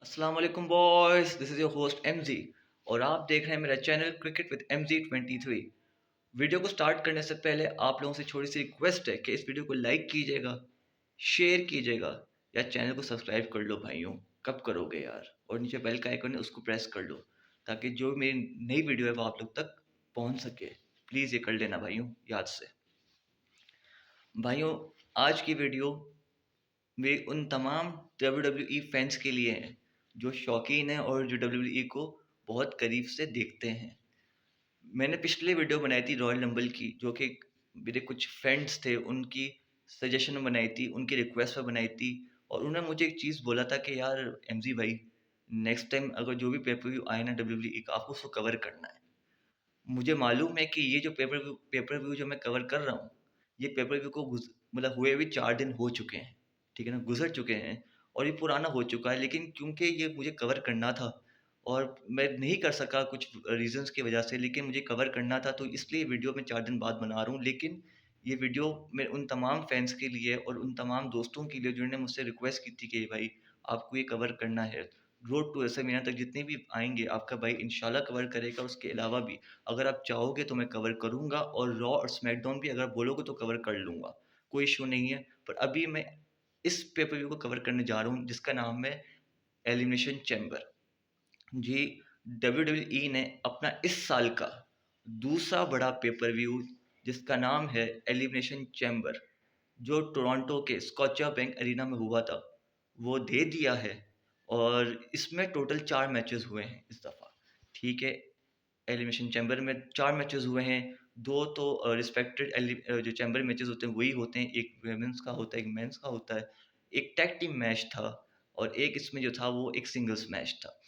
अस्सलाम वालेकुम boys, this is your host MG और आप देख रहे हैं मेरा channel cricket with MG 23। Video को स्टार्ट करने से पहले आप लोगों से छोटी सी रिक्वेस्ट है कि इस वीडियो को लाइक कीजिएगा, शेयर कीजिएगा या चैनल को सब्सक्राइब कर लो भाइयों। कब करोगे यार? और नीचे बेल का आइकन है उसको प्रेस कर लो ताकि जो मेरी नई वीडियो है वो आप लोग तक पहुंच सके। प्लीज़ ये कर लेना भाइयों, याद से। भाइयों, आज की वीडियो वे उन तमाम WWE फैंस के लिए हैं जो शौकीन हैं और जो WWE को बहुत करीब से देखते हैं। मैंने पिछले वीडियो बनाई थी रॉयल रंबल की, जो कि मेरे कुछ फ्रेंड्स थे उनकी सजेशन में बनाई थी, उनकी रिक्वेस्ट पे बनाई थी। और उन्होंने मुझे एक चीज़ बोला था कि यार एमजी भाई, नेक्स्ट टाइम अगर जो भी पेपर व्यू आए ना WWE का, आपको उसको कवर करना है। मुझे मालूम है कि ये जो पेपर व्यू जो मैं कवर कर रहा हूँ, ये पेपर व्यू को मतलब हुए भी 4 दिन हो चुके हैं, ठीक है ना? गुज़र चुके हैं और ये पुराना हो चुका है, लेकिन क्योंकि ये मुझे कवर करना था और मैं नहीं कर सका कुछ रीज़न्स की वजह से, लेकिन मुझे कवर करना था तो इसलिए वीडियो मैं 4 दिन बाद बना रहा हूँ। लेकिन ये वीडियो मैं उन तमाम फैन्स के लिए और उन तमाम दोस्तों के लिए जिन्होंने मुझसे रिक्वेस्ट की थी कि भाई आपको ये कवर करना है। रोड टू रेसलमेनिया तक जितने भी आएँगे आपका भाई इंशाल्लाह कवर करेगा। उसके अलावा भी अगर आप चाहोगे तो मैं कवर करूँगा और रॉ और स्मैकडाउन भी अगर बोलोगे तो कवर कर लूँगा, कोई इश्यू नहीं है। पर अभी मैं इस पेपर व्यू को कवर करने जा रहा हूँ जिसका नाम है एलिमिनेशन चैम्बर। जी, डब्ल्यूडब्ल्यूई ने अपना इस साल का दूसरा बड़ा पेपर व्यू जिसका नाम है एलिमिनेशन चैम्बर, जो टोरंटो के स्कॉटिया बैंक एरिना में हुआ था, वो दे दिया है। और इसमें टोटल 4 मैचेस हुए हैं इस दफ़ा, ठीक है? एलिमिनेशन चैम्बर में 4 मैचेस हुए हैं। 2 तो रिस्पेक्टेड जो चैम्बर मैचेस होते हैं वही होते हैं। एक वुमेन्स का होता है, एक मेंस का होता है। एक टैग टीम मैच था और एक इसमें जो था वो एक सिंगल्स मैच था।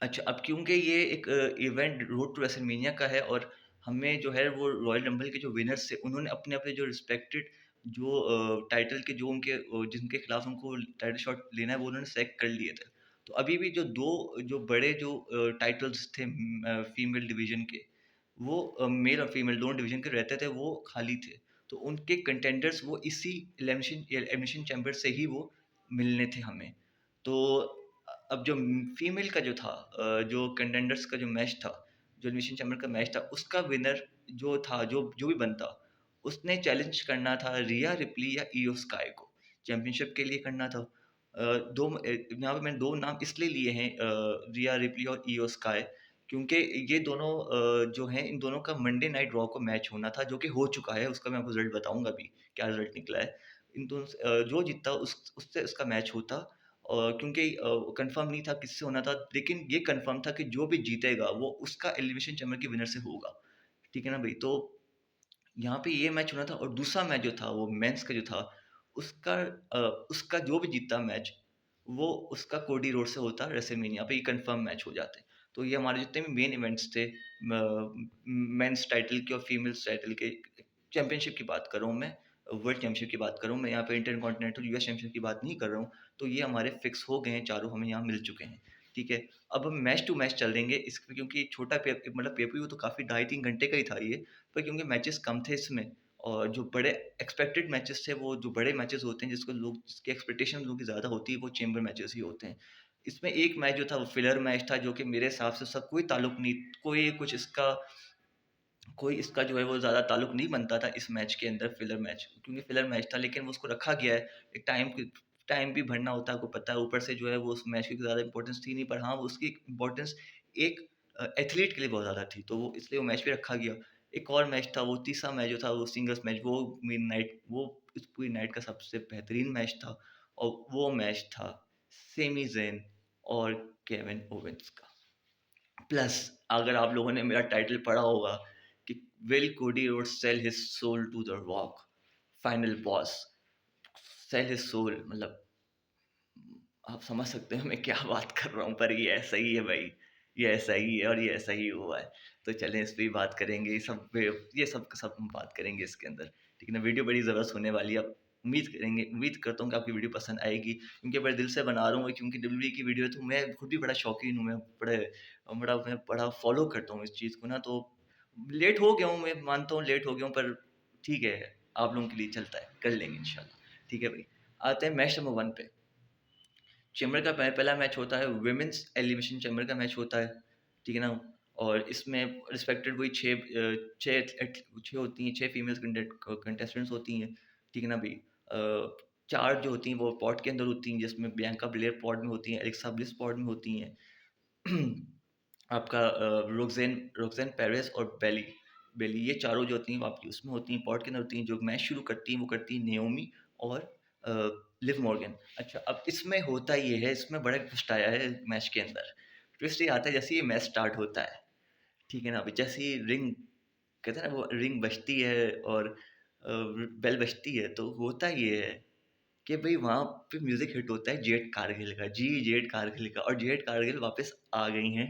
अच्छा, अब क्योंकि ये एक इवेंट रोड टू रेसलमेनिया का है और हमें जो है वो रॉयल रंबल के जो विनर्स थे उन्होंने अपने-अपने जो रिस्पेक्टेड जो टाइटल के जो उनके जिनके खिलाफ उनको टाइटल शॉट लेना है वो उन्होंने सेलेक्ट कर लिए थे। तो अभी भी जो 2 जो बड़े जो टाइटल्स थे फीमेल डिवीज़न के, वो मेल और फीमेल दोनों डिवीज़न के रहते थे, वो खाली थे। तो उनके कंटेंडर्स वो इसी एलिमिनेशन चैम्बर से ही वो मिलने थे हमें। तो अब जो फीमेल का जो था जो कंटेंडर्स का जो मैच था, जो एलिमिनेशन चैम्बर का मैच था, उसका विनर जो था, जो जो भी बनता, उसने चैलेंज करना था रिया रिप्ली या इयो स्काई को, चैंपियनशिप के लिए करना था। यहाँ पे मैंने 2 नाम इसलिए लिए हैं, रिया रिप्ली और इयो स्काई, क्योंकि ये दोनों जो हैं, इन दोनों का मंडे नाइट रॉ को मैच होना था, जो कि हो चुका है। उसका मैं आपको रिज़ल्ट बताऊँगा अभी, क्या रिज़ल्ट निकला है। इन दोनों से जो जीतता उससे उसका मैच होता। क्योंकि कन्फर्म नहीं था किससे होना था, लेकिन ये कन्फर्म था कि जो भी जीतेगा वो उसका एलिमिनेशन चैम्बर के विनर से होगा। ठीक है ना भई? तो यहाँ पे ये मैच होना था और दूसरा मैच जो था वो मेंस का जो था, उसका उसका जो भी जीतता मैच, वो उसका कोडी रोड से होता रेसलमेनिया पे, ये कन्फर्म मैच हो जाते। तो ये हमारे जितने भी मेन इवेंट्स थे, मेंस टाइटल के और फीमेल्स टाइटल के, चैंपियनशिप की बात कर रहा हूँ मैं, वर्ल्ड चैंपियनशिप की बात कर रहा हूँ मैं, यहाँ पे इंटरकॉन्टिनेंटल यूएस चैंपियनशिप की बात नहीं कर रहा हूँ। तो ये हमारे फिक्स हो गए हैं, चारों हमें यहाँ मिल चुके हैं, ठीक है? अब हम मैच टू मैच चलेंगे इसमें, क्योंकि छोटा मतलब पेपर व्यू तो काफ़ी ढाई 3 घंटे का ही था ये। पर क्योंकि मैचेस कम थे इसमें और जो बड़े एक्सपेक्टेड मैचेस थे, वो जो बड़े मैचेस होते हैं जिसकी एक्सपेक्टेशन लोगों की ज़्यादा होती है, वो चेंबर मैचेस ही होते हैं। इसमें एक मैच जो था वो फिलर मैच था, जो कि मेरे हिसाब से उसका कोई ताल्लुक नहीं, कोई इसका जो है वो ज़्यादा ताल्लुक नहीं बनता था इस मैच के अंदर, फिलर मैच, क्योंकि फिलर मैच था, लेकिन वो उसको रखा गया है। एक टाइम भी भरना होता है, आपको पता है। ऊपर से जो है वो उस मैच की ज़्यादा इम्पोर्टेंस थी नहीं, पर हाँ, उसकी इम्पोर्टेंस एक एथलीट के लिए बहुत ज़्यादा थी, तो वो इसलिए वो मैच भी रखा गया। एक और मैच था, वो तीसरा मैच जो था वो सिंगल्स मैच, वो इस पूरी नाइट का सबसे बेहतरीन मैच था और वो मैच था सेमी ज़ेन और केविन ओवेंस का। प्लस अगर आप लोगों ने मेरा टाइटल पढ़ा होगा कि will Cody Rhodes sell his soul to the Rock, final boss, sell his soul, मतलब आप समझ सकते हो मैं क्या बात कर रहा हूँ, पर ये ऐसा ही है भाई, ये ऐसा ही है और ये ऐसा ही हुआ है। तो चलें, इस पे ही बात करेंगे, ये सब सब हम बात करेंगे इसके अंदर, ठीक है ना? वीडियो बड़ी ज़बरदस्त होने वाली है। अब उम्मीद करता हूँ कि आपकी वीडियो पसंद आएगी, क्योंकि बड़े दिल से बना रहा हूँ, क्योंकि डब्ल्यूडब्ल्यूई की वीडियो है तो मैं खुद भी बड़ा शौकीन हूँ, मैं बड़ा फॉलो करता हूँ इस चीज़ को ना। तो लेट हो गया हूँ, मैं मानता हूँ लेट हो गया हूँ, पर ठीक है, आप लोगों के लिए चलता है, कर लेंगे इंशाल्लाह। ठीक है भाई, आते हैं मैच नंबर 1 पे। चैम्बर का पहला मैच होता है, विमेंस एलिमिनेशन चैम्बर का मैच होता है, ठीक है ना? और इसमें रिस्पेक्टेड वही 6 होती हैं, 6 फीमेल्स कंटेस्टेंट्स होती हैं, ठीक है ना भई? 4 जो होती हैं वो पॉड के अंदर होती हैं, जिसमें बियांका ब्लेयर पॉड में होती हैं, एलेक्सा ब्लिस पॉड में होती हैं। आपका रोज़ेन रोज़ेन पेरेज़ और बेली बेली ये चारों जो होती हैं वो आपकी उसमें होती हैं, पॉड के अंदर होती हैं। जो मैच शुरू करती हैं वो करती हैं नेओमी और अ, लिव मॉर्गन। अच्छा, अब इसमें होता ये है, इसमें बड़ा ट्विस्ट आया है मैच के अंदर। ट्विस्ट ये आता है जैसे ये मैच स्टार्ट होता है, ठीक है ना? अभी जैसे ही रिंग कहते हैं ना वो रिंग बजती है और बेल बजती है, तो होता ये है कि भई वहाँ पे म्यूज़िक हिट होता है जेट कारगिल का, जी जेट कारगिल का, और जेट कारगिल वापस आ गई हैं।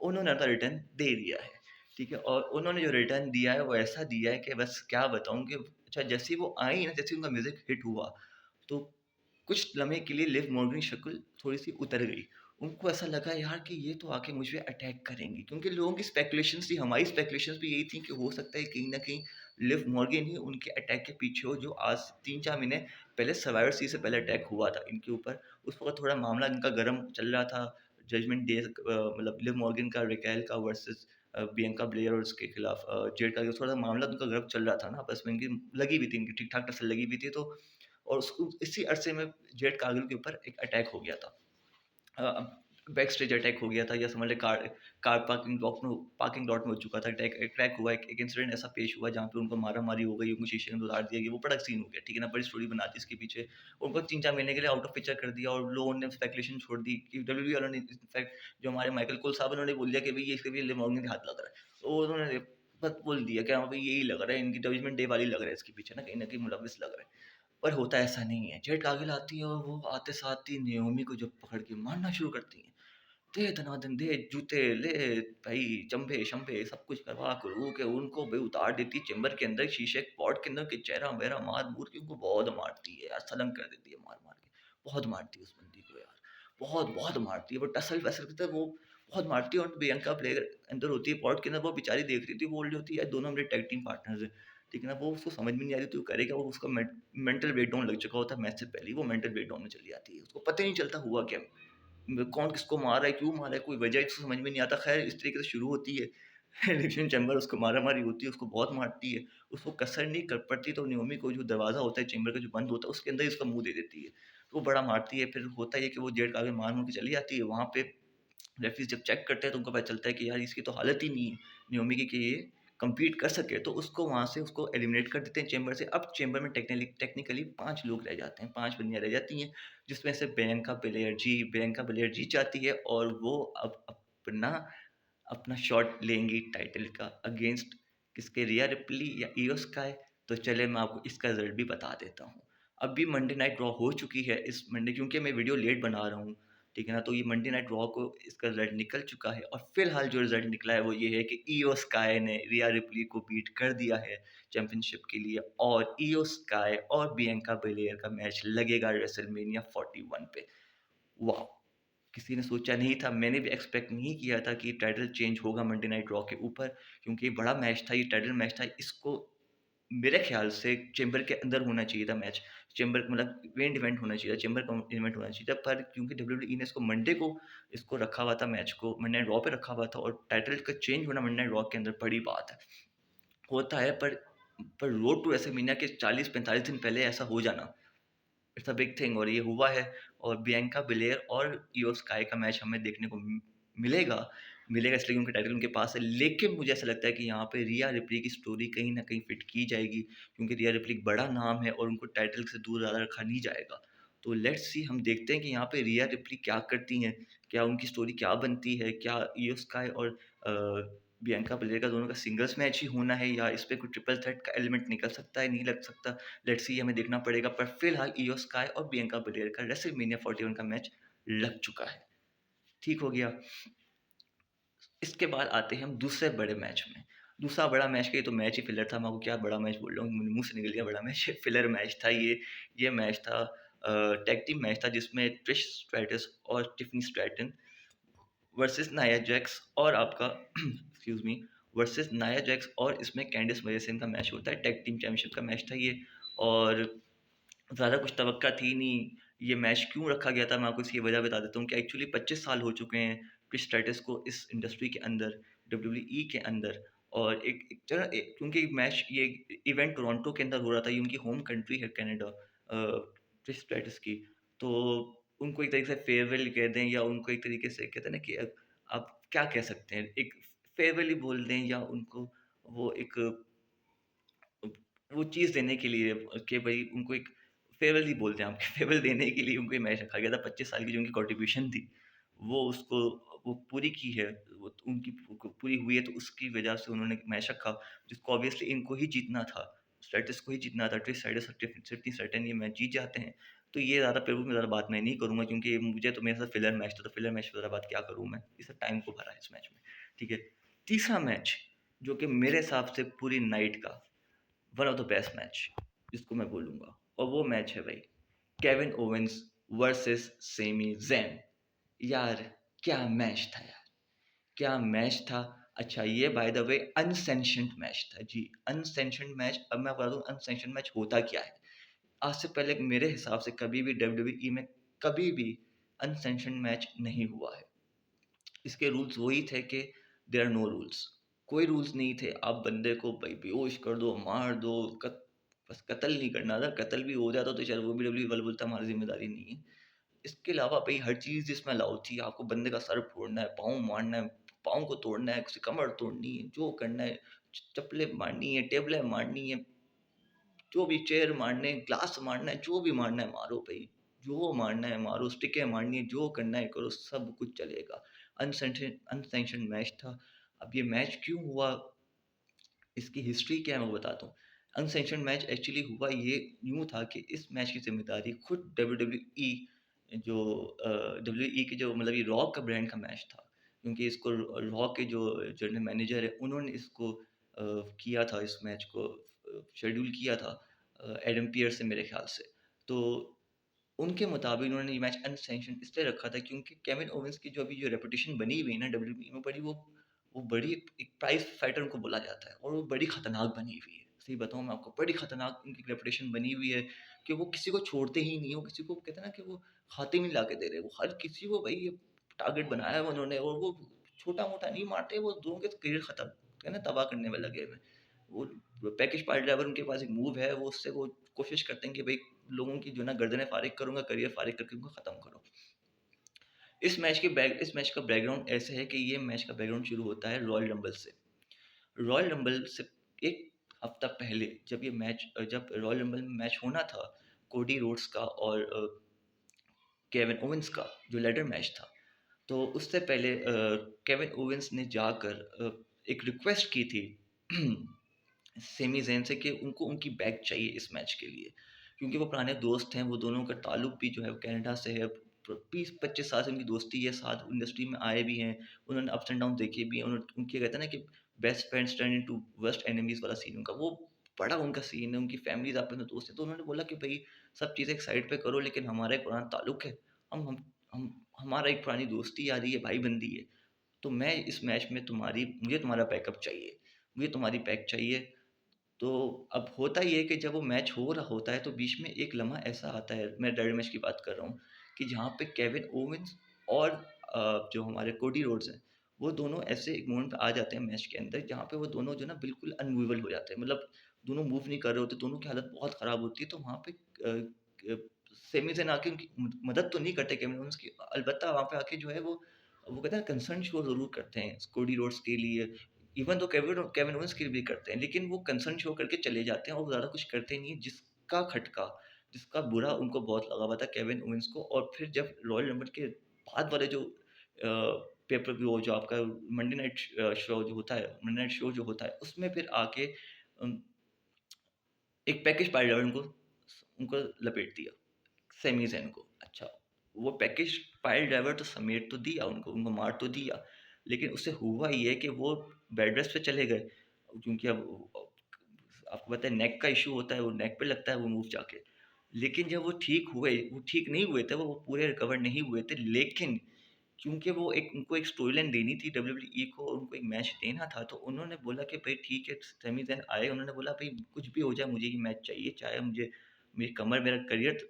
उन्होंने अपना रिटर्न दे दिया है, ठीक है? और उन्होंने जो रिटर्न दिया है वो ऐसा दिया है कि बस क्या बताऊँ कि अच्छा जैसे ही वो आई ना, जैसे ही उनका म्यूज़िक हिट हुआ, तो कुछ लम्हे के लिए लिव मॉर्गन की शक्ल थोड़ी-सी उतर गई। उनको ऐसा लगा यार कि ये तो आके मुझ पे अटैक करेंगी, क्योंकि लोगों की स्पेकुलेशंस थी, हमारी स्पेकुलेशंस भी यही थी कि हो सकता है कहीं न कहीं लिव मॉर्गन ही उनके अटैक के पीछे हो, जो आज 3-4 महीने पहले सर्वाइवर सीरीज़ से पहले अटैक हुआ था इनके ऊपर। उस वक़्त थोड़ा मामला इनका गरम चल रहा था। जजमेंट डे मतलब लिव मॉर्गन का, रेकेल का वर्सेस बियांका ब्लेयर और उसके खिलाफ जेड का थोड़ा मामला उनका गरम चल रहा था ना, आपस में इनकी लगी भी थी, इनकी ठीक-ठाक टक्कर लगी भी थी, तो और उसको इसी अरसे में जेट कारगिल के ऊपर एक अटैक हो गया था। बैक स्टेज अटैक हो गया था, या समझ लें कार कार पार्किंग लॉट में हो चुका था अटैक। अटैक हुआ, एक इंसिडेंट ऐसा पेश हुआ जहाँ पे उनको मारा-मारी हो गई, उनको शीशे के अंदर उतार दिया गया, वो बड़ा सीन हो गया, ठीक है ना? बड़ी स्टोरी बना दी इसके पीछे। उनको 3-4 महीने के लिए आउट ऑफ पिक्चर कर दिया और लोगों ने स्पेकुलेशन छोड़ दी कि डब्ल्यूडब्ल्यूई वालों ने इनफैक्ट जो हमारे माइकल कोल साहब उन्होंने बोल दिया कि भई ये इसके पीछे लिव मॉर्गन के हाथ लग रहा है। तो उन्होंने बस बोल दिया कि हाँ भाई यही लग रहा है, इनकी जजमेंट डे वाली लग रहा है इसके पीछे ना, कहीं न कहीं मुलव्विस लग रहा है। पर होता ऐसा नहीं है। जेट कारगिल आती है और वो आते साथ ही नाओमी को जब पकड़ के मारना शुरू करती हैं, दे दनादन दे, जूते ले भाई, चंबे-शंबे सब कुछ करवा करवू के उनको भाई उतार देती है चेंबर के अंदर, शीशे के पॉट के अंदर के चेहरा-वेहरा मार-मूर के उनको बहुत मारती है यार, सलंग कर देती है मार-मार के। बहुत मारती है उस बंदी को यार, बहुत-बहुत मारती है। वो टसल-वसल करता है वो, बहुत मारती है। और प्रियंका प्लेयर अंदर होती है पॉट के अंदर, वो बेचारी देख रही थी, बोल रही होती है यार दोनों मेरे टैग टीम पार्टनर्स हैं, ठीक है ना? वो उसको समझ में नहीं आ रही थी वो करे क्या, वो उसका मेंटल ब्रेकडाउन लग चुका होता है मैच से पहले ही, वो मेंटल ब्रेकडाउन में चली जाती है। उसको पता ही नहीं चलता हुआ क्या। कौन किसको मार रहा है, क्यों मार रहा है, कोई वजह इसको समझ में नहीं आता। ख़ैर इस तरीके से शुरू होती है। एलिमिनेशन चैम्बर उसको मारा-मारी होती है, उसको बहुत मारती है। उसको कसर नहीं कर पड़ती, तो नाओमी को जो दरवाज़ा होता है चैम्बर का जो बंद होता है, उसके अंदर ही उसका मुँह दे देती है। तो वो बड़ा मारती है, फिर होता ये है कि वो जेट आगे मार-मूर के चली जाती है। वहाँ पे रेफरीज़ जब चेक करते हैं तो उनको पता चलता है कि यार इसकी तो हालत ही नहीं है नाओमी की कि ये कम्पीट कर सके, तो उसको वहाँ से उसको एलिमिनेट कर देते हैं चैम्बर से। अब चैम्बर में टेक्निकली 5 लोग रह जाते हैं, 5 बंदियाँ रह जाती हैं, जिसमें से बियांका बेलेयर जीत जाती है और वो अब अपना अपना शॉट लेंगी टाइटल का अगेंस्ट किसके, रिया रिप्ली या इयो स्काई। तो चले मैं आपको इसका रिजल्ट भी बता देता हूँ। अभी मंडे नाइट रॉ हो चुकी है इस मंडे, क्योंकि मैं वीडियो लेट बना रहा हूँ, ठीक है ना? तो ये मंडे नाइट रॉ को इसका रिजल्ट निकल चुका है और फिलहाल जो रिजल्ट निकला है वो ये है कि इयो स्काई ने रिया रिप्ली को बीट कर दिया है चैंपियनशिप के लिए, और इयो स्काई और बियांका बेलेयर का मैच लगेगा रेसलमेनिया 41 पे। वाह! किसी ने सोचा नहीं था, मैंने भी एक्सपेक्ट नहीं किया था कि टाइटल चेंज होगा मंडे नाइट रॉ के ऊपर, क्योंकि ये बड़ा मैच था, ये टाइटल मैच था। इसको मेरे ख़्याल से चेंबर के अंदर होना चाहिए था मैच। चेंबर मतलब मेन इवेंट होना चाहिए था, चेंबर का इवेंट होना चाहिए था, पर क्योंकि डब्ल्यूडब्ल्यूई ने इसको मंडे को इसको रखा हुआ था, मैच को मंडे नाइट रॉ पे रखा हुआ था, और टाइटल का चेंज होना मंडे नाइट रॉ के अंदर बड़ी बात है। होता है, पर रोड टू रेसलमेनिया के 40-45 दिन पहले ऐसा हो जाना, इट्स अ बिग थिंग, और ये हुआ है। और बियांका बिलेयर और इयो स्काई का मैच हमें देखने को मिलेगा। मिलेगा इसलिए क्योंकि टाइटल उनके पास है, लेकिन मुझे ऐसा लगता है कि यहाँ पे रिया रिप्ली की स्टोरी कहीं न कहीं फिट की जाएगी, क्योंकि रिया रिप्ली एक बड़ा नाम है और उनको टाइटल से दूर ज़्यादा रखा नहीं जाएगा। तो लेट्स सी, हम देखते हैं कि यहाँ पे रिया रिप्ली क्या करती हैं, क्या उनकी स्टोरी क्या बनती है, क्या इयो स्काई और बियांका बलेयर का दोनों का सिंगल्स मैच ही होना है, या इस पे कोई ट्रिपल थ्रेट का एलिमेंट निकल सकता है, नहीं लग सकता। लेट्स सी, हमें देखना पड़ेगा। पर फिलहाल इयो स्काई और बियांका बलेयर का रेसलमेनिया 41 का मैच लग चुका है। ठीक हो गया। इसके बाद आते हैं हम दूसरे बड़े मैच में। दूसरा बड़ा मैच, का ये तो मैच ही फिलर था, मैं आपको क्या बड़ा मैच बोल रहा हूँ, मेरे मुँह से निकल गया बड़ा मैच, फिलर मैच था ये। ये मैच था टैग टीम मैच था, जिसमें ट्रिश स्ट्रैटस और Tiffany Stratton versus Nia Jax और आपका excuse me, versus Nia Jax, और इसमें कैंडिस मेडिसन का मैच होता है, टैग टीम चैंपियनशिप का मैच था ये। और ज़्यादा कुछ तवक्का थी नहीं। ये मैच क्यों रखा गया था, मैं आपको इसकी वजह बता देता हूँ कि एक्चुअली 25 साल हो चुके हैं ट्रिश स्ट्रैटस को इस इंडस्ट्री के अंदर, डब्ल्यूडब्ल्यूई के अंदर। और एक एक जना ए क्योंकि मैच ये इवेंट टोरंटो के अंदर हो रहा था, ये उनकी होम कंट्री है कनाडा, ट्रिश स्ट्रैटस की। तो उनको एक तरीके से फेयरवेल कह दें या उनको एक तरीके से कहते हैं ना कि आप क्या कह सकते हैं, एक फेयरवेल ही बोल दें या उनको वो एक वो चीज़ देने के लिए कि भई उनको एक फेयरवेल ही बोलते हैं आप फेयरवेल देने के लिए उनको ये मैच रखा गया था। 25 साल की जो उनकी कंट्रीब्यूशन थी, वो उसको वो पूरी की है, वो उनकी पूरी हुई है, तो उसकी वजह से उन्होंने मैच रखा, जिसको ऑब्वियसली इनको ही जीतना था। स्ट्रैटिस को ही जीतना था, ट्रिश स्ट्रैटिस और सिडनी स्ट्रैटन ये मैच जीत जाते हैं। तो ये ज़्यादा प्रभु में ज़्यादा बात मैं नहीं करूँगा क्योंकि मुझे तो मेरे साथ फिलर मैच था, तो फिलर मैच पे ज़्यादा बात क्या करूँ मैं? इस टाइम को भरा है इस मैच में, ठीक है? तीसरा मैच, जो कि मेरे हिसाब से पूरी नाइट का one of the best match जिसको मैं बोलूँगा, और वो मैच है भाई केविन ओवेंस वर्सेस सेमी ज़ैन। यार क्या मैच था यार! क्या मैच था! अच्छा, ये बाय द वे अनसेंशन्ड मैच था। जी, अनसेंशन्ड मैच। अब मैं बता दूँ अनसेंशन्ड मैच होता क्या है? आज से पहले मेरे हिसाब से कभी भी डब्ल्यूडब्ल्यूई में कभी भी अनसेंशन्ड मैच नहीं हुआ है। इसके रूल्स वही थे कि देयर आर नो रूल्स। कोई रूल्स नहीं थे। आप बंदे को भाई बेहोश कर दो, मार दो, बस कत्ल नहीं करना था। कत्ल भी हो जाता तो चलो वो भी डब्ल्यूडब्ल्यूई वाला बोलता हमारी ज़िम्मेदारी नहीं है। इसके अलावा भाई हर चीज़ जिसमें अलाउ थी। आपको बंदे का सर फोड़ना है, पाँव मारना है, पाँव को तोड़ना है, किसी कमर तोड़नी है, जो करना है, चप्पलें मारनी है, टेबलें मारनी है, जो भी चेयर मारने, ग्लास मारना है, जो भी मारना है मारो भई। जो मारना है मारो, स्टिकें मारनी है, जो करना है करो, सब कुछ चलेगा। अनसैंक्शन्ड मैच था। अब ये मैच क्यों हुआ, इसकी हिस्ट्री क्या है मैं बताता हूँ। अनसैंक्शन्ड मैच एक्चुअली हुआ ये यूँ था कि इस मैच की ज़िम्मेदारी खुद डब्ल्यूडब्ल्यूई जो डब्ल्यूई के जो मतलब ये रॉ का ब्रांड का मैच था। क्योंकि इसको रॉ के जो जनरल मैनेजर है उन्होंने इसको किया था, इस मैच को शेड्यूल किया था एडम पियर्स से मेरे ख़्याल से। तो उनके मुताबिक उन्होंने ये मैच अनसैंक्शन्ड इसलिए रखा था क्योंकि केविन ओवेंस की जो अभी जो रेपुटेशन बनी हुई है ना डब्ल्यूडब्ल्यूई में, बड़ी वो बड़ी एक प्राइज़ फाइटर उनको बोला जाता है और वो बड़ी खतरनाक बनी हुई है। सही बताऊँ मैं आपको, बड़ी खतरनाक उनकी रेपुटेशन बनी हुई है कि वो किसी को छोड़ते ही नहीं, वो किसी को कहते हैं ना कि वो खाते में ला के दे रहे हैं। वो हर किसी को भाई ये टारगेट बनाया है उन्होंने, और वो छोटा-मोटा नहीं मारते, वो लोगों के करियर खत्म है ना तबाह करने में लगे हुए हैं। वो पैकेज पाइल ड्राइवर उनके पास एक मूव है, वो उससे वो कोशिश करते हैं कि भाई लोगों की जो ना गर्दनें फारिग करूँगा, करियर फारिग करके उनको ख़त्म करो। इस मैच का बैकग्राउंड ऐसे है कि ये मैच का बैकग्राउंड शुरू होता है रॉयल रंबल से। रॉयल रंबल से 1 हफ्ता पहले जब रॉयल रंबल में मैच होना था, कोडी रोड्स का और केविन ओवेंस का जो लैडर मैच था, तो उससे पहले केविन ओवेंस ने जाकर एक रिक्वेस्ट की थी सेमी ज़ेन से कि उनको उनकी बैक चाहिए इस मैच के लिए। क्योंकि वो पुराने दोस्त हैं, वो दोनों का ताल्लुक भी जो है वो कनाडा से है। 20-25 साल से उनकी दोस्ती है, साथ इंडस्ट्री में आए भी हैं, उन्होंने अप्स एंड डाउन देखे भी हैं। उनके कहते हैं ना कि best friends turn into worst enemies वाला सीन उनका, वो बड़ा उनका सीन है, उनकी फैमिलीज़ आपस में दोस्त हैं। तो उन्होंने बोला कि भई सब चीज़ें एक साइड पे करो, लेकिन हमारा एक पुराना ताल्लुक है, हम हमारा एक पुरानी दोस्ती यारी है, भाई-बंदी है। तो मैं इस मैच में मुझे तुम्हारा बैकअप चाहिए, मुझे तुम्हारी बैक चाहिए। तो अब होता ये है कि जब वो मैच हो रहा होता है तो बीच में एक लम्हा ऐसा आता है, मैं डेड मैच की बात कर रहा हूँ, कि जहाँ पे केविन ओवेंस और जो हमारे कोडी रोड्स हैं, वो दोनों ऐसे एक मोमेंट पे आ जाते हैं मैच के अंदर जहाँ पे वो दोनों जो है ना बिल्कुल अनमूवेबल हो जाते हैं। मतलब दोनों मूव नहीं कर रहे होते, दोनों की हालत बहुत ख़राब होती है। तो वहाँ पे सेमी ज़ेन आके उनकी मदद तो नहीं करते केविन ओवेंस की, अलबत्ता वहाँ पे आके जो है वो कहते हैं कंसर्न शो ज़रूर करते हैं कोडी रोड्स के लिए। इवन तो केविन ओवेंस के लिए भी करते हैं, लेकिन वो कंसर्न शो करके चले जाते हैं और ज़्यादा कुछ करते नहीं हैं, जिसका खटका, जिसका बुरा उनको बहुत लगा हुआ था केविन ओवेंस को। और फिर जब रॉयल रंबल के बाद वाले जो पेपर व्यू जो आपका मंडे नाइट शो जो होता है, मंडे नाइट शो जो होता है, उसमें फिर आके अम, एक पैकेज पाइल उनको उनको लपेट दिया, सेमी ज़ेन को। अच्छा, वो पैकेज पाइल ड्राइवर तो समेट तो दिया उनको मार तो दिया, लेकिन उससे हुआ ये कि वो बेड रेस्ट पे चले गए। क्योंकि अब आपको पता है नेक का इश्यू होता है, वो नेक पे लगता है वो मूव जाके। लेकिन जब वो ठीक नहीं हुए थे, वो पूरे रिकवर नहीं हुए थे, लेकिन क्योंकि वो एक उनको एक स्टोरी लाइन देनी थी डब्ल्यूडब्ल्यूई को, उनको एक मैच देना था, तो उन्होंने बोला कि भई ठीक है, सेमी ज़ेन आए, उन्होंने बोला भई कुछ भी हो जाए मुझे ये मैच चाहिए, चाहे मुझे मेरी कमर मेरा करियर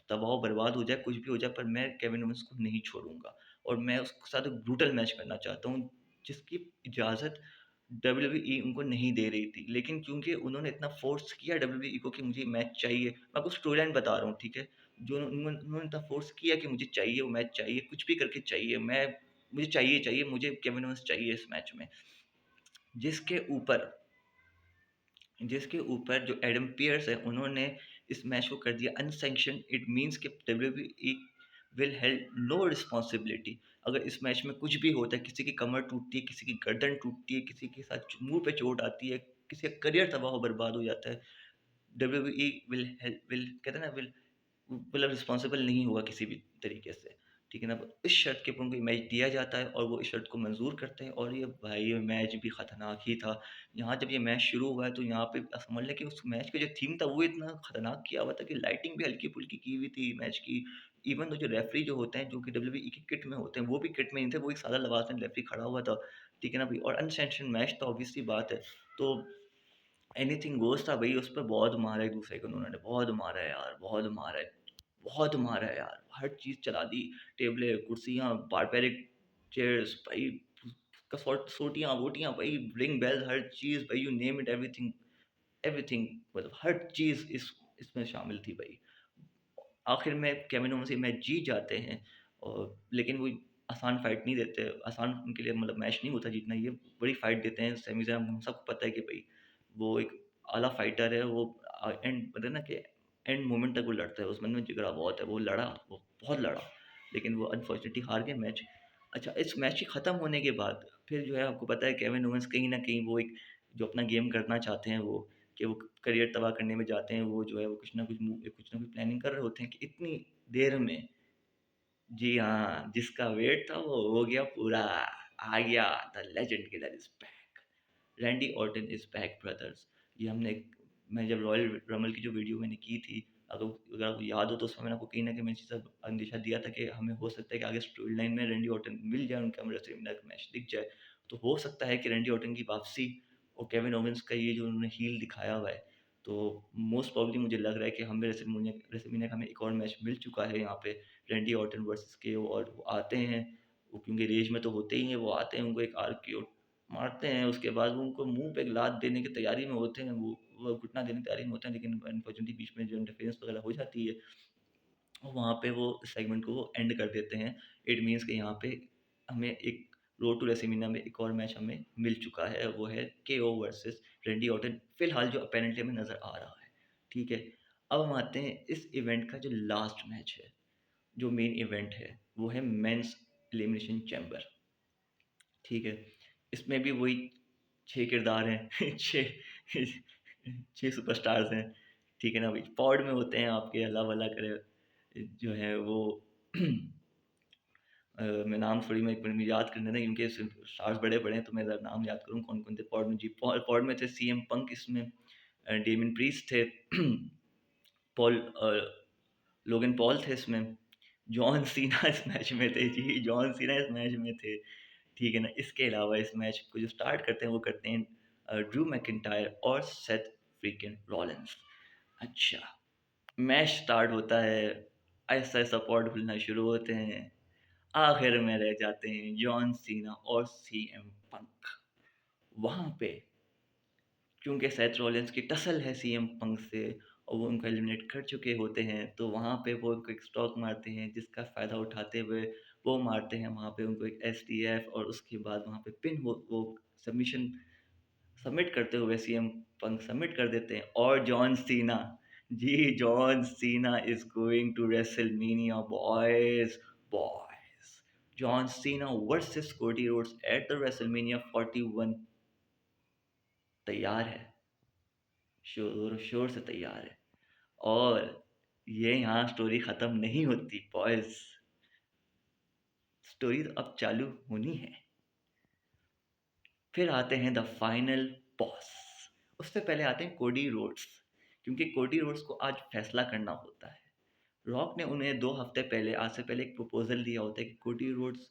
तबाह बर्बाद हो जाए, कुछ भी हो जाए, पर मैं केविन ओवेंस को नहीं छोड़ूँगा और मैं उसके साथ एक ब्रूटल मैच करना चाहता हूँ, जिसकी इजाज़त डब्ल्यूडब्ल्यूई उनको नहीं दे रही थी। लेकिन क्योंकि उन्होंने इतना फ़ोर्स किया डब्ल्यूडब्ल्यूई को कि मुझे मैच चाहिए, मैं आपको स्टोरी लाइन बता रहा हूँ, ठीक है? जो उन्होंने इतना फ़ोर्स किया कि मुझे चाहिए, वो मैच चाहिए, कुछ भी करके चाहिए, मुझे चाहिए, मुझे केविन ओवेंस चाहिए इस मैच में। जिसके ऊपर जिसके ऊपर जो एडम पियर्स है, उन्होंने इस मैच को कर दिया अनसैंक्शन्ड। इट मीन्स कि WWE will held no responsibility. अगर इस मैच में कुछ भी होता है, किसी की कमर टूटती है, किसी की गर्दन टूटती है, किसी के साथ मुँह पे चोट आती है, किसी का करियर तबाह बर्बाद हो जाता है, डब्ल्यूडब्ल्यूई विल कहते हैं ना, मतलब रिस्पॉन्सिबल नहीं होगा किसी भी तरीके से, ठीक है ना? इस शर्त के ऊपर उनको मैच दिया जाता है और वो इस शर्त को मंजूर करते हैं और ये भाई ये मैच भी खतरनाक ही था। यहाँ जब ये मैच शुरू हुआ है तो यहाँ पे समझ लें कि उस मैच का जो थीम था वो इतना खतरनाक किया हुआ था कि लाइटिंग भी हल्की फुल्की की हुई थी मैच की। इवन तो जो रेफरी जो होते हैं, जो कि डब्ल्यूबीई की किट में होते हैं, वो भी किट में नहीं थे, वो एक सादा लिबास में रेफरी खड़ा हुआ था, ठीक है ना भाई? और अनसेंक्शन्ड मैच तो ऑब्वियस सी बात है। तो एनीथिंग गोज़ था भाई, उस पे बहुत मारा एक-दूसरे को उन्होंने, बहुत मारा है यार, बहुत मारा है यार, हर चीज़ चला दी, टेबलें, कुर्सियाँ, बारबेरिक चेयर्स भाई, कसौटियाँ, वोटियाँ भाई, रिंग बेल्स, हर चीज़ भाई, you name it, everything everything, मतलब हर चीज़ इसमें शामिल थी भाई। आखिर में केविन ओवेंस ये मैच जीत जाते हैं और लेकिन वो आसान फाइट नहीं देते, आसान उनके लिए मतलब मैच नहीं होता जीतना, ये बड़ी फाइट देते हैं। सैमी ज़ैन हम सबको पता है कि भाई वो एक आला फाइटर है, वो एंड मतलब ना कि एंड मोमेंट तक वो लड़ता है, उस बंदे में जिगरा बहुत है, वो बहुत लड़ा, लेकिन वो अनफॉर्चुनेटली हार गए मैच। अच्छा, इस मैच के ख़त्म होने के बाद फिर जो है आपको पता है केविन ओवेंस कहीं न कहीं वो एक जो अपना गेम करना चाहते हैं वो, कि वो करियर तबाह करने में जाते हैं, वो जो है वो कुछ ना कुछ प्लानिंग कर रहे होते हैं कि इतनी देर में, जी हाँ, जिसका वेट था वो हो गया पूरा, आ गया, the legend killer is back, Randy Orton is back brothers. ये मैं जब रॉयल रमल की जो वीडियो मैंने की थी, अगर आपको याद हो तो उसमें मैंने आपको कहीं न कहीं मैंने चीज़ अंदेशा दिया था कि हमें हो सकता है कि आगे स्टोरी लाइन में रैंडी ऑर्टन मिल जाए, उनका रेसलमेनिया का मैच दिख जाए। तो हो सकता है कि रैंडी ऑर्टन की वापसी और केविन ओवेंस का ये जो उन्होंने हील दिखाया हुआ है, तो मोस्ट प्रोबेबली मुझे लग रहा है कि हमें रेसलमेनिया का हमें एक और मैच मिल चुका है यहाँ पे, रैंडी ऑर्टन वर्सेस केओ, और वो आते हैं, वो क्योंकि रेज में तो होते ही हैं, वो आते हैं, उनको एक आरकेओ मारते हैं, उसके बाद वो उनको मुँह पे एक लात देने की तैयारी में होते हैं, वो घुटना देने की तैयारी में होते हैं, लेकिन अनफॉर्चुनेटली बीच में जो इंटरफेरेंस वगैरह हो जाती है, और वहाँ पे वो सेगमेंट को वो एंड कर देते हैं। इट मीन्स कि यहाँ पे हमें एक रोड टू रेसलमेनिया में एक और मैच हमें मिल चुका है, वो है केओ वर्सेस रैंडी ऑर्टन, फिलहाल जो अपेरेंटली हमें नज़र आ रहा है, ठीक है? अब हम आते हैं इस इवेंट का जो लास्ट मैच है, जो मेन इवेंट है, वो है मेंस एलिमिनेशन चैम्बर, ठीक है? इसमें भी वही 6 किरदार हैं, 6 6 सुपरस्टार्स हैं, ठीक है ना भाई? पॉड में होते हैं आपके, अल्लाह-वल्लाह करे जो है वो मैं नाम थोड़ी मैं 1 मिनट में याद करने दें, क्योंकि स्टार्स बड़े-बड़े हैं, तो मैं ज़रा नाम याद करूँ कौन-कौन थे पॉड में। जी, पॉड में थे सीएम पंक, इसमें डेमिन प्रीस्ट थे, पॉल लोगन पॉल थे इसमें, जॉन सीना इस मैच में थे जी, जॉन सीना इस मैच में थे, ठीक है ना? इसके अलावा इस मैच को जो स्टार्ट करते हैं वो करते हैं ड्रू मैकिन्टायर और सेथ फ्रीकिन रॉलिन्स। अच्छा, मैच स्टार्ट होता है, ऐसा-ऐसा पॉड खुलना शुरू होते हैं, आखिर में रह जाते हैं जॉन सीना और सीएम पंक। वहाँ पे क्योंकि सेथ रॉलिन्स की टसल है सीएम पंक से और वो उनको एलिमिनेट कर चुके होते हैं, तो वहाँ पे वो उनको एक स्टॉक मारते हैं, जिसका फ़ायदा उठाते हुए वो मारते हैं वहाँ पे उनको एक एसटीएफ, और उसके बाद वहाँ पे पिन वो सबमिशन सबमिट करते हुए सीएम पंक सबमिट कर देते हैं, और जॉन सीना, जी, John Cena is going to WrestleMania boys, boys. John Cena versus Cody Rhodes at the WrestleMania 41 तैयार है, शोर से तैयार है, और ये यहाँ स्टोरी ख़त्म नहीं होती बॉयज़, स्टोरी तो अब चालू होनी है। फिर आते हैं द फाइनल बॉस। उससे पहले आते हैं कोडी रोड्स, क्योंकि कोडी रोड्स को आज फैसला करना होता है। रॉक ने उन्हें 2 हफ्ते पहले, आज से पहले एक प्रपोज़ल दिया होता है कि कोडी रोड्स,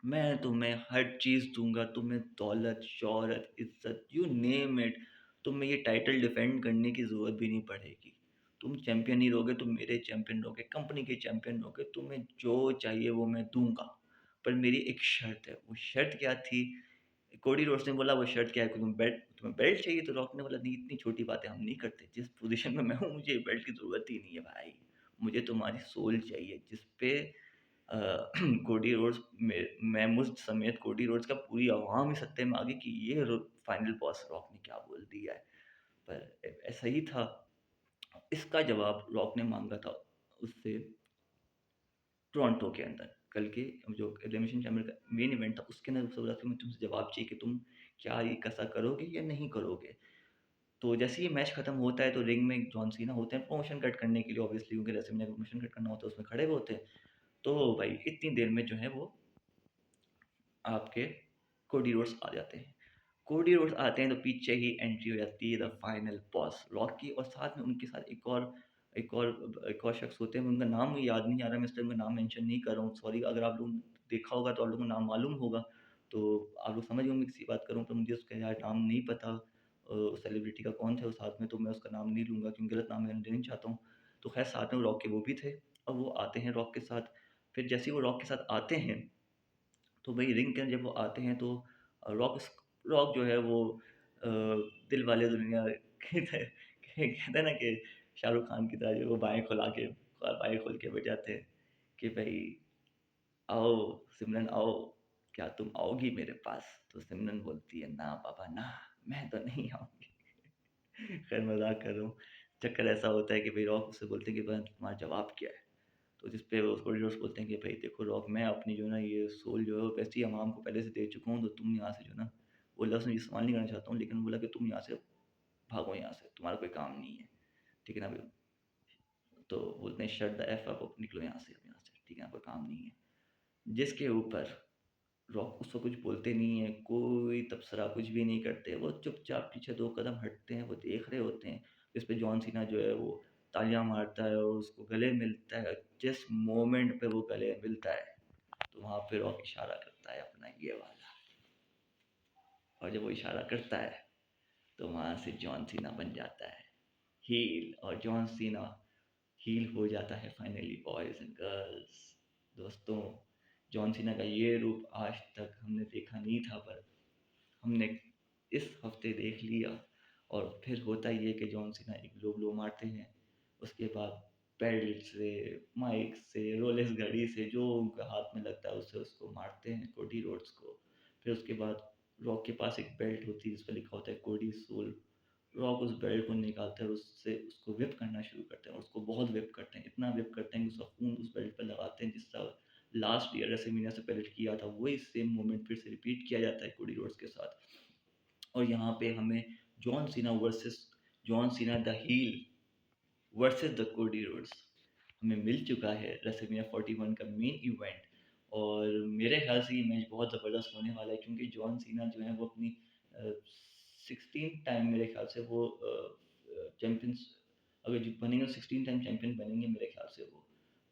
मैं तुम्हें हर चीज़ दूँगा, तुम्हें दौलत, शोहरत, इज़्ज़त, यू नेम इट, तुम्हें ये टाइटल डिफेंड करने की ज़रूरत भी नहीं पड़ेगी। तुम चैंपियन नहीं रहोगे, तुम मेरे चैंपियन रहोगे, कंपनी के चैंपियन रहोगे, तुम्हें जो चाहिए वो मैं दूँगा। पर मेरी एक शर्त है, वो शर्त क्या थी? कोडी रोड्स ने बोला वो शर्ट क्या है कि तुम्हें बेल्ट चाहिए? तो रॉक ने बोला नहीं, इतनी छोटी बातें हम नहीं करते। जिस पोज़ीशन में मैं हूँ मुझे बेल्ट की ज़रूरत ही नहीं है भाई। मुझे तुम्हारी सोल चाहिए जिस पे अ, कोडी रोड्स मैं मुझ समेत कोडी रोड्स का पूरी अवाम ही सत्ते में आ गई कि ये फाइनल बॉस रॉक ने क्या बोल दिया है। पर ऐसा ही था। इसका जवाब रॉक ने माँगा था उससे टोरंटो के अंदर। कल के जो एलिमिनेशन चैम्बर का मेन इवेंट था उसके अंदर उससे बोला कि मैं तुमसे जवाब चाहिए कि तुम क्या ये कैसा करोगे या नहीं करोगे? तो जैसे ही मैच खत्म होता है तो रिंग में जॉन सीना होते हैं प्रमोशन कट करने के लिए ऑब्वियसली क्योंकि रेसलमेनिया में प्रमोशन कट करना होता है उसमें खड़े हुए होते हैं। तो भाई इतनी देर में जो है वो आपके कोडी रोड्स आ जाते हैं। कोडी रोड्स आते हैं तो पीछे ही एंट्री हो जाती है द फाइनल बॉस रॉक की और साथ में उनके साथ एक और शख्स होते हैं उनका नाम मुझे याद नहीं आ रहा मैं इस टाइम उनका नाम मेंशन नहीं कर रहा हूँ सॉरी अगर आप लोगों ने देखा होगा तो आप लोगों को नाम मालूम होगा तो आप लोग समझ होंगे किसी बात करूँ पर मुझे उसका यार नाम नहीं पता सेलिब्रिटी का कौन था वो साथ में तो मैं उसका नाम नहीं लूँगा क्योंकि गलत नाम मैं लेना नहीं चाहता हूँ तो खैर साथ में रॉक के वो भी थे और वो आते हैं रॉक के साथ फिर जैसे ही वो रॉक के साथ आते हैं तो भाई रिंग के अंदर जब वो आते हैं तो रॉक रॉक जो है वो दिल वाले दुल्हनिया कहते हैं ना कि शाहरुख खान की तरह जो वो बाएं खोल के बैठ जाते हैं कि भाई आओ सिमरन आओ क्या तुम आओगी मेरे पास तो सिमरन बोलती है ना पापा ना मैं तो नहीं आऊंगी खैर मजाक कर रहा हूँ चक्कर ऐसा होता है कि भाई रॉक उससे बोलते हैं कि भाई तुम्हारा जवाब क्या है तो जिस पे वो कॉरिडोर्स बोलते हैं कि भाई देखो रॉक मैं अपनी जो है ना ये सोल जो है वो वैसे ही अवाम को पहले से दे चुका हूँ तो तुम यहाँ से जो है ना वो लफ्ज़ मैं इस्तेमाल नहीं करना चाहता हूँ लेकिन बोला कि तुम यहाँ से भागो यहाँ से तुम्हारा कोई काम नहीं है ठीक है ना भाई तो बोलते हैं शट द एफ अप निकलो यहाँ से ठीक है ना कोई काम नहीं है जिसके ऊपर रॉक उसको कुछ बोलते नहीं है कोई तबसरा कुछ भी नहीं करते वो चुपचाप पीछे दो कदम हटते हैं वो देख रहे होते हैं इस पे जॉन सीना जो है वो तालियां मारता है और उसको गले मिलता है जिस मोमेंट पे वो गले मिलता है तो वहाँ पे रॉक इशारा करता है अपना ये वाला और जब वो इशारा करता है तो वहाँ से जॉन सीना बन जाता है हील और जॉन सीना हील हो जाता है फाइनली बॉयज एंड गर्ल्स दोस्तों जॉन सीना का ये रूप आज तक हमने देखा नहीं था पर हमने इस हफ्ते देख लिया और फिर होता ये है कि जॉन सीना एक लो ब्लो मारते हैं उसके बाद बेल्ट से माइक से रोलेक्स घड़ी से जो उनके हाथ में लगता है उससे उसको मारते हैं कोडी रोड्स को फिर उसके बाद रॉक के पास एक बेल्ट होती है जिस पर लिखा होता है कोडी सोल रॉक उस बेल्ट को निकालते हैं और उससे उसको विप करना शुरू करते हैं और उसको बहुत विप करते हैं इतना विप करते हैं कि उसका खून उस बेल्ट पर लगाते हैं जिस तरह लास्ट ईयर रेसलमेनिया से पहले किया था वही सेम मोमेंट फिर से रिपीट किया जाता है कोडी रोड्स के साथ और यहाँ पे हमें John Cena versus John Cena the heel versus the Cody Rhodes हमें मिल चुका है रेसलमेनिया 41 का मेन इवेंट और मेरे ख्याल से ये मैच बहुत ज़बरदस्त होने वाला है क्योंकि जॉन सीना जो है वो अपनी 16 टाइम मेरे ख्याल से वो चैम्पियंस अगर जो बनेंगे 16 टाइम चैम्पियन बनेंगे मेरे ख्याल से वो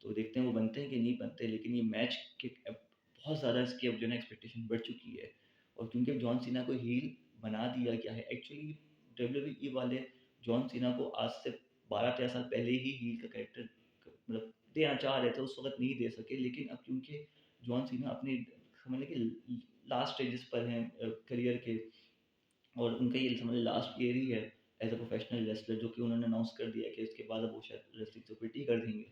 तो देखते हैं वो बनते हैं कि नहीं बनते लेकिन ये मैच के बहुत ज़्यादा इसकी अब जो है एक्सपेक्टेशन बढ़ चुकी है और क्योंकि जॉन सीना को हील बना दिया गया है एक्चुअली डब्ल्यू वाले जॉन सीना को आज से 12-13 साल पहले ही हील का कैरेक्टर मतलब देना चाह रहे थे उस वक्त नहीं दे सके लेकिन अब क्योंकि जॉन सीना अपने समझ लें कि लास्ट स्टेजेस पर हैं करियर के और उनका ये समझ लास्ट ईयर ही है एज अ प्रोफेशनल रेसलर जो कि उन्होंने अनाउंस कर दिया कि इसके बाद अब वो शायद रेसलिंग से क्विट ही कर देंगे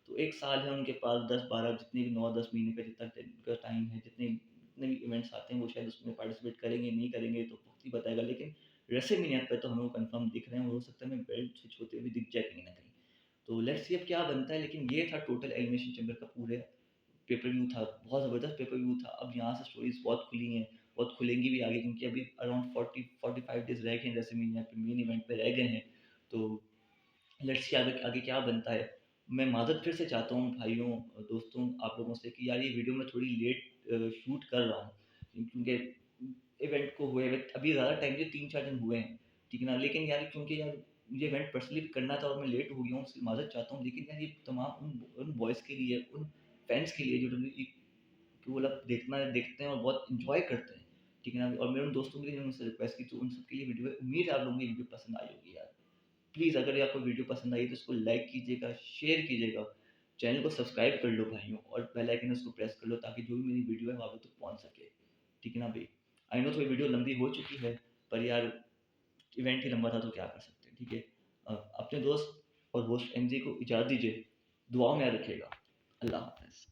तो एक साल है उनके पास 10-12 जितने भी 9-10 महीने का जितना उनका टाइम है जितने भी इवेंट्स आते हैं वो शायद उसमें पार्टिसिपेट करेंगे नहीं करेंगे तो वक्त ही बताएगा लेकिन रेसलमेनिया पे तो हमें वो कंफर्म दिख रहे हैं हो सकता है हमें बेल्ट स्विच होते हुए भी दिख जाए कहीं ना कहीं तो लेट्स सी अब क्या बनता है लेकिन ये था टोटल एलिमिनेशन चैम्बर का पूरे पेपर व्यू था बहुत ज़बरदस्त पेपर व्यू था अब यहाँ से स्टोरीज बहुत खुली हैं बहुत खुलेंगी भी आगे क्योंकि अभी अराउंड 40-45 डेज रह गए हैं रेसलमेनिया पे मेन इवेंट पे रह गए हैं तो लेट्स सी आगे आगे क्या बनता है मैं माज़रत फिर से चाहता हूँ भाइयों दोस्तों आप लोगों से कि यार ये वीडियो मैं थोड़ी लेट शूट कर रहा हूँ क्योंकि इवेंट को हुए हुए अभी ज़्यादा टाइम से 3-4 दिन हुए हैं ठीक है ना लेकिन यार क्योंकि यार मुझे इवेंट पर्सनली करना था और मैं लेट हो गया हूँ उसकी माज़रत चाहता हूँ लेकिन यार ये तमाम उन बॉयज़ के लिए उन फैंस के लिए जो डब्ल्यू कि वो लोग देखते हैं और बहुत इंजॉय करते हैं ठीक है ना और मेरे उन दोस्तों के लिए मैंने उनसे रिक्वेस्ट की तो उन सबके लिए वीडियो उम्मीद है आप लोगों को ये वीडियो पसंद आई होगी यार प्लीज़ अगर ये आपको वीडियो पसंद आई तो इसको लाइक कीजिएगा, शेयर कीजिएगा, चैनल को सब्सक्राइब कर लो भाइयों, और बेल आइकन उसको प्रेस कर लो ताकि जो भी मेरी वीडियो है वो आप लोग तक पहुँच सके। ठीक है ना भाई? आई नो थोड़ी वीडियो लंबी हो चुकी है, पर यार इवेंट ही लंबा था तो क्या कर सकते हैं, ठीक है? अपने दोस्त और होस्ट एमजी को इजाज़त दीजिए, दुआओं में याद रखिएगा। अल्लाह हाफ़िज़।